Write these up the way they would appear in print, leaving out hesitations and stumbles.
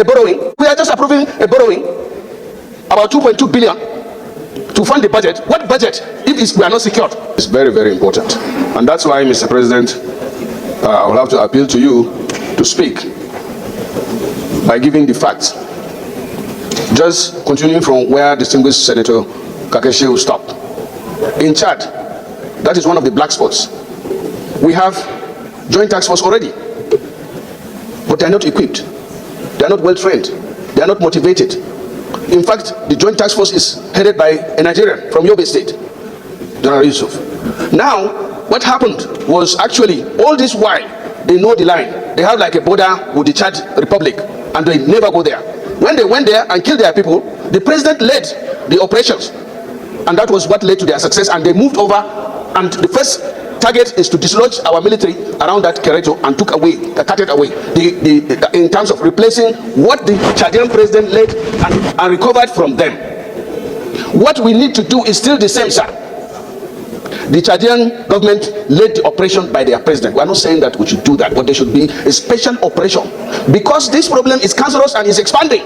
a borrowing. We are just approving a borrowing, about 2.2 billion to fund the budget. What budget if we are not secured? It's very, very important. And that's why, Mr. President, I will have to appeal to you to speak by giving the facts. Just continuing from where distinguished Senator Kakeshi will stop. In Chad, that is one of the black spots. We have joint task force already, but they are not equipped. They are not well trained. They are not motivated. In fact, the joint task force is headed by a Nigerian from Yobe State, General Yusuf. Now, what happened was actually all this while they know the line. They have like a border with the Chad Republic, and they never go there. When they went there and killed their people, the president led the operations, and that was what led to their success. And they moved over, and the first target is to dislodge our military around that Kereto and cut it away. In terms of replacing what the Chadian president led and recovered from them. What we need to do is still the same, sir. The Chadian government led the operation by their president. We are not saying that we should do that, but there should be a special operation because this problem is cancerous and is expanding.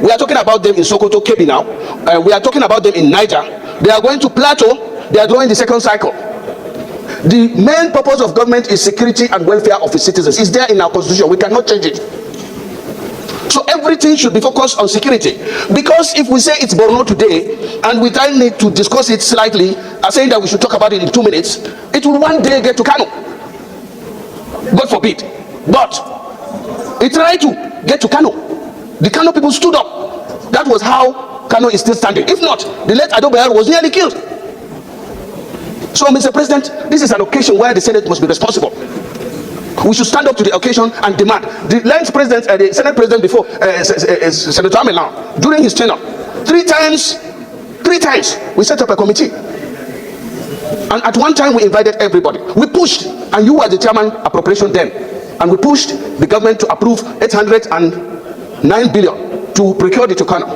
We are talking about them in Sokoto, Kebbi now. We are talking about them in Niger. They are going to Plateau. They are going the second cycle. The main purpose of government is security and welfare of its citizens. It's there in our constitution. We cannot change it. So everything should be focused on security. Because if we say it's Borno today, and we then need to discuss it slightly, saying that we should talk about it in 2 minutes, it will one day get to Kano. God forbid. But it tried to get to Kano. The Kano people stood up. That was how Kano is still standing. If not, the late Ado Bayero was nearly killed. So, Mr. President, this is an occasion where the Senate must be responsible. We should stand up to the occasion and demand. The last president, the Senate president before, Senator Amela, during his tenure, three times, we set up a committee. And at one time, we invited everybody. We pushed, and you were the chairman appropriation then, and we pushed the government to approve 809 billion to procure the Tucano.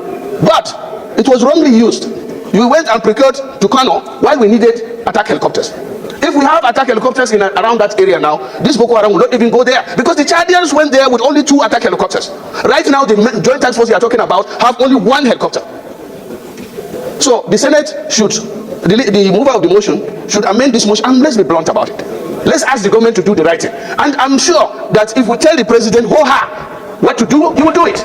But it was wrongly used. You went and procured Tucano while we needed attack helicopters. If we have attack helicopters around that area now, this Boko Haram will not even go there because the Chadians went there with only 2 attack helicopters. Right now, the joint task force we are talking about have only 1 helicopter. So the Senate should, the mover of the motion should amend this motion, and let's be blunt about it. Let's ask the government to do the right thing. And I'm sure that if we tell the president, what to do, he will do it.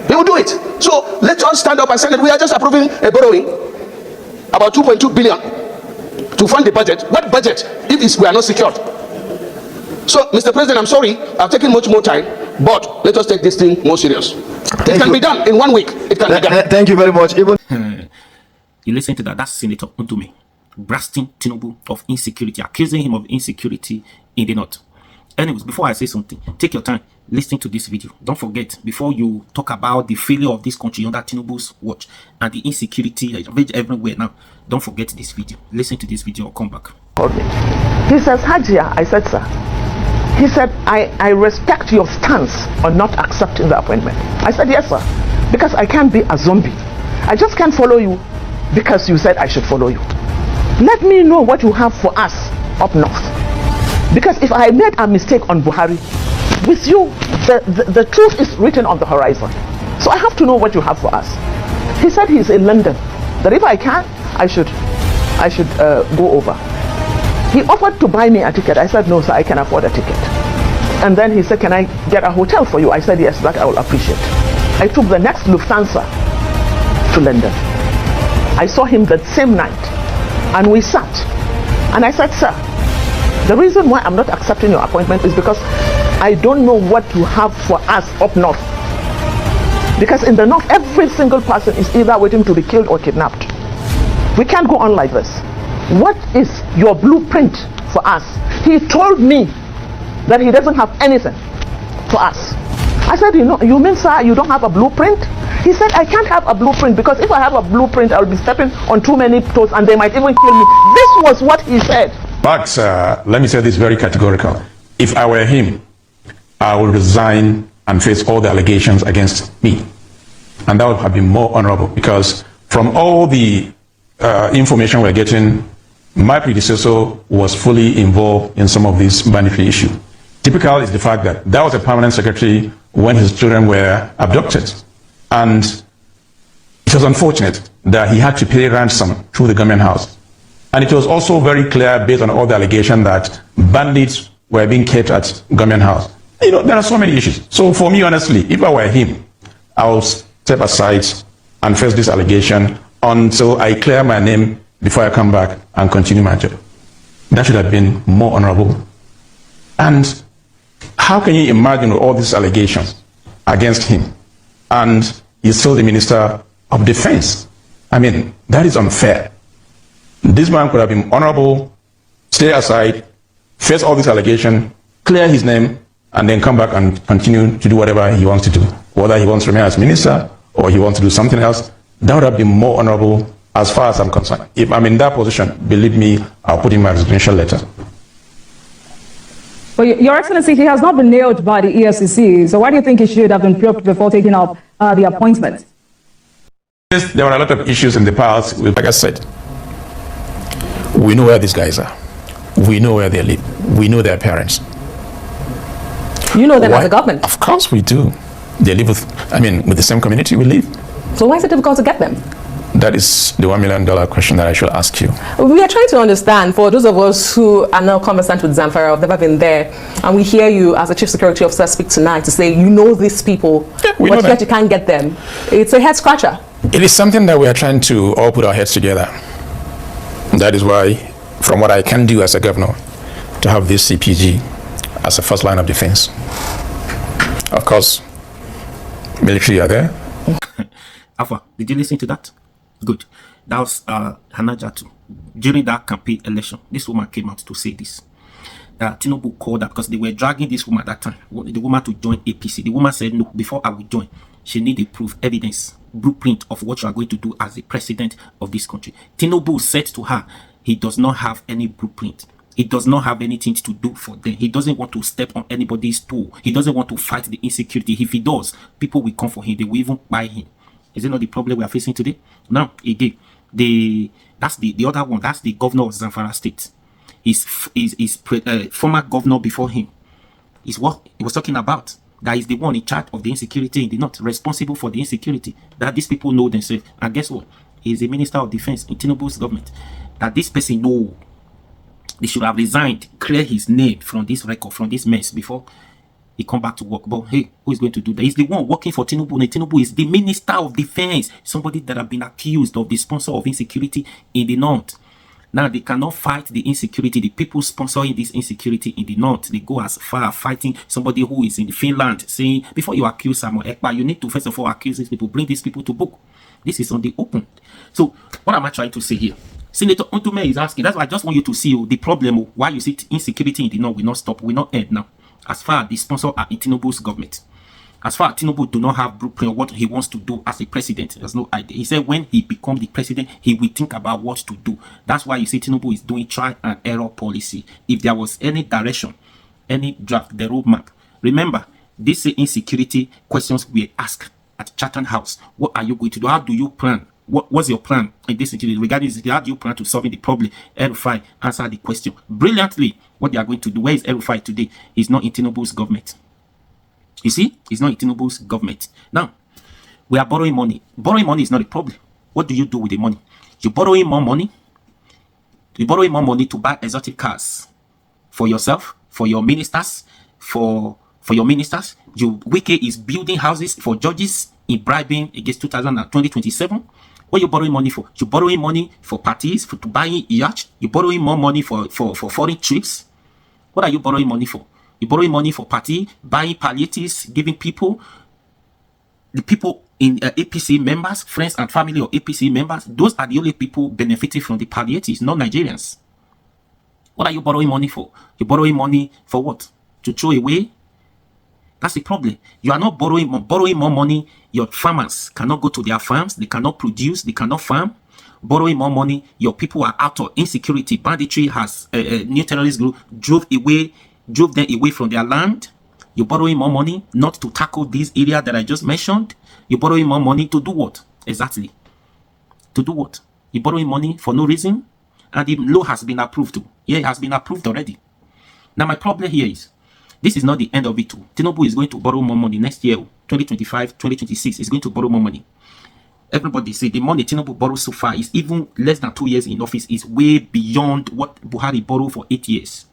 He will do it. So let's all stand up and say that we are just approving a borrowing, about 2.2 billion to fund the budget. What budget if we are not secured? So, Mr. President, I'm sorry, I've taken much more time, but let us take this thing more serious. It can be done in 1 week. It can be done. Thank you very much. You listen to that. That's Senator Ndume blasting Tinubu of insecurity, accusing him of insecurity in the north. Anyways, before I say something, take your time, listen to this video. Don't forget, before you talk about the failure of this country under Tinubu's watch and the insecurity everywhere now, don't forget this video. Listen to this video or come back. He says, Hajia. I said, sir. He said, I respect your stance on not accepting the appointment. I said, yes, sir. Because I can't be a zombie. I just can't follow you because you said I should follow you. Let me know what you have for us up north. Because if I made a mistake on Buhari, with you, the truth is written on the horizon. So I have to know what you have for us. He said he's in London, that if I can, I should go over. He offered to buy me a ticket. I said, no, sir, I can afford a ticket. And then he said, can I get a hotel for you? I said, yes, that I will appreciate. I took the next Lufthansa to London. I saw him that same night, and we sat. And I said, sir, the reason why I'm not accepting your appointment is because I don't know what you have for us up north. Because in the north, every single person is either waiting to be killed or kidnapped. We can't go on like this. What is your blueprint for us? He told me that he doesn't have anything for us. I said, you mean, sir, you don't have a blueprint? He said, I can't have a blueprint because if I have a blueprint, I'll be stepping on too many toes and they might even kill me. This was what he said. But let me say this very categorical. If I were him, I would resign and face all the allegations against me. And that would have been more honorable because from all the information we're getting, my predecessor was fully involved in some of these mandatory issues. Typical is the fact that was a permanent secretary when his children were abducted. And it was unfortunate that he had to pay ransom through the government house. And it was also very clear, based on all the allegations, that bandits were being kept at government house. You know, there are so many issues. So for me, honestly, if I were him, I will step aside and face this allegation until I clear my name before I come back and continue my job. That should have been more honorable. And how can you imagine all these allegations against him and he's still the Minister of Defense? I mean, that is unfair. This man could have been honorable, stay aside, face all these allegations, clear his name, and then come back and continue to do whatever he wants to do. Whether he wants to remain as minister or he wants to do something else, that would have been more honorable as far as I'm concerned. If I'm in that position, believe me, I'll put in my resignation letter. But Your Excellency, he has not been nailed by the EFCC, so why do you think he should have been probed before taking up the appointment? Yes, there were a lot of issues in the past. Like I said, we know where these guys are. We know where they live. We know their parents. You know them as a government. Of course we do. They live with the same community we live. So why is it difficult to get them? That is the $1 million question that I should ask you. We are trying to understand, for those of us who are now conversant with Zamfara, have never been there, and we hear you as a chief security officer speak tonight to say you know these people, but yet you can't get them. It's a head scratcher. It is something that we are trying to all put our heads together. That is why, from what I can do as a governor, to have this CPG as a first line of defense. Of course, military are there. Alpha, did you listen to that? Good. That was Hannah Jatu. During that campaign election, this woman came out to say this. Tinubu called her because they were dragging this woman at that time, the woman to join APC. The woman said, no, before I will join, she needed proof, evidence, blueprint of what you are going to do as the president of this country. Tinubu said to her, he does not have any blueprint. He does not have anything to do for them. He doesn't want to step on anybody's toe. He doesn't want to fight the insecurity. If he does, people will come for him. They will even buy him. Is it not the problem we are facing today? Now, again, that's the other one. That's the governor of Zamfara State. His former governor before him is what he was talking about. That is the one in charge of the insecurity in the north, responsible for the insecurity. That these people know themselves. And guess what? He is a minister of defense in Tinubu's government. That this person know they should have resigned, clear his name from this record, from this mess before he come back to work. But hey, who is going to do that? He's the one working for Tinubu. And Tinubu is the minister of defense, somebody that have been accused of the sponsor of insecurity in the north. Now they cannot fight the insecurity. The people sponsoring this insecurity in the north, they go as far fighting somebody who is in Finland, saying before you accuse Samuel Ekpa, you need to first of all accuse these people, bring these people to book. This is on the open. So what am I trying to say here? Senator Ontume is asking. That's why I just want you to see the problem. Why you see insecurity in the north will not stop, will not end now. As far as the sponsor are in Tinubu's government, as far as Tinubu do not have blueprint of what he wants to do as a president, there's no idea. He said when he becomes the president, he will think about what to do. That's why you see Tinubu is doing try and error policy. If there was any direction, any draft, the roadmap. Remember, these insecurity questions we ask at Chatham House. What are you going to do? How do you plan? What's your plan in this situation regarding this? How do you plan to solve the problem? El-Rufai answer the question brilliantly. What they are going to do? Where is El-Rufai today? He's not in Tinubu's government. You see, he's not in Tinubu's government. Now, we are borrowing money. Borrowing money is not a problem. What do you do with the money? You're borrowing more money. You're borrowing more money to buy exotic cars for yourself, for your ministers, for your ministers. Wike is building houses for judges in bribing against 2027. What you're borrowing money for? You're borrowing money for parties, to buying yacht. You're borrowing more money for foreign trips. What are you borrowing money for? You're borrowing money for party, buying palliatives, giving people, the people in APC members, friends and family of APC members. Those are the only people benefiting from the palliatives, not Nigerians. What are you borrowing money for? You're borrowing money for what? To throw away? That's the problem. You are not borrowing more money. Your farmers cannot go to their farms. They cannot produce. They cannot farm. Borrowing more money. Your people are out of insecurity. Banditry has new terrorist group drove them away from their land. You're borrowing more money not to tackle this area that I just mentioned. You're borrowing more money to do what? Exactly. To do what? You're borrowing money for no reason. And the law has been approved too. Yeah, it has been approved already. Now my problem here is, This is not the end of it too. Tinubu is going to borrow more money next year, 2025, 2026. Is going to borrow more money. Everybody say the money Tinubu borrowed so far is even less than 2 years in office, is way beyond what Buhari borrowed for 8 years.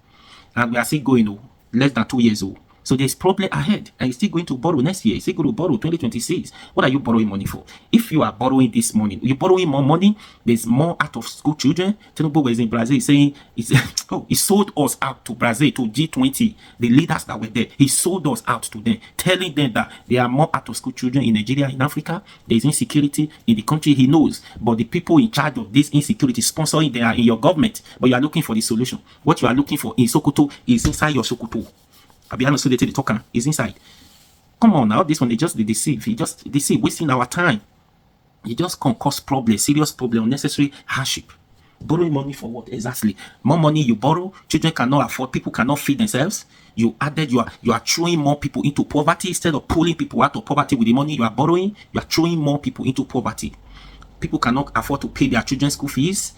And we are still going, less than 2 years old. So there's problem ahead, and you're still going to borrow next year. You're still going to borrow 2026. What are you borrowing money for? If you are borrowing this money, you're borrowing more money. There's more out of school children. Tinubu was in Brazil saying, he sold us out to Brazil, to G20, the leaders that were there. He sold us out to them, telling them that there are more out of school children in Nigeria, in Africa. There's insecurity in the country. He knows, but the people in charge of this insecurity, sponsoring, they are in your government. But you are looking for the solution. What you are looking for in Sokoto is inside your Sokoto. Abiano so they the talker is inside. Come on now, this one they deceive. He just deceive, wasting our time. He just can cause problems, serious problem, unnecessary hardship. Borrowing money for what exactly? More money you borrow, children cannot afford, people cannot feed themselves. You are throwing more people into poverty instead of pulling people out of poverty with the money you are borrowing. You are throwing more people into poverty. People cannot afford to pay their children's school fees.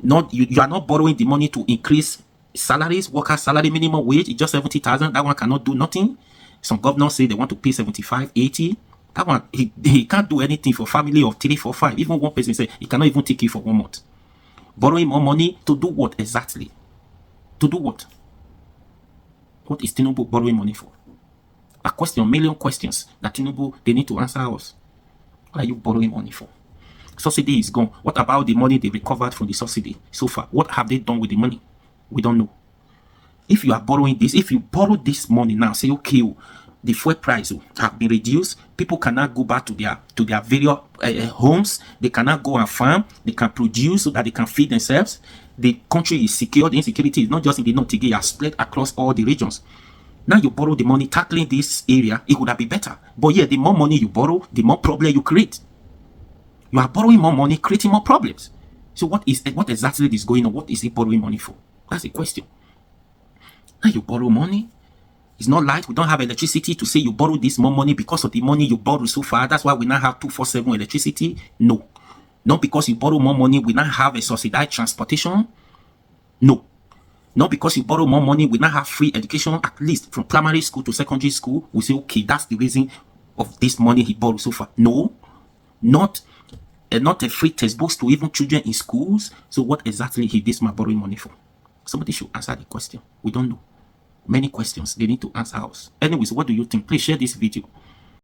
You are not borrowing the money to increase salaries, workers' salary, minimum wage. It's just 70,000. That one cannot do nothing. Some governors say they want to pay 75, 80. That one, he can't do anything for family of 3, 4, 5. Even one person say he cannot even take you for 1 month. Borrowing more money to do what exactly? To do what? What is Tinubu borrowing money for? A question, million questions that Tinubu, they need to answer us. What are you borrowing money for? Subsidy is gone. What about the money they recovered from the subsidy so far? What have they done with the money? We don't know. If you are borrowing this, if you borrow this money now, say, okay, the fuel price have been reduced, people cannot go back to their various homes, they cannot go and farm, they can produce so that they can feed themselves. The country is secure, the insecurity is not just in the north, it has spread across all the regions. Now you borrow the money, tackling this area, it would have been better. But yeah, the more money you borrow, the more problem you create. You are borrowing more money, creating more problems. So what exactly is going on? What is he borrowing money for? That's the question. Now you borrow money. It's not light. We don't have electricity to say you borrow this more money because of the money you borrow so far. That's why we now have 247 electricity. No. Not because you borrow more money, we now have a subsidized transportation. No. Not because you borrow more money, we now have free education, at least from primary school to secondary school. We say, okay, that's the reason of this money he borrowed so far. No. Not a free textbooks to even children in schools. So what exactly is this man borrowing money for? Somebody should answer the question. We don't know. Many questions. They need to answer us. Anyways, what do you think? Please share this video.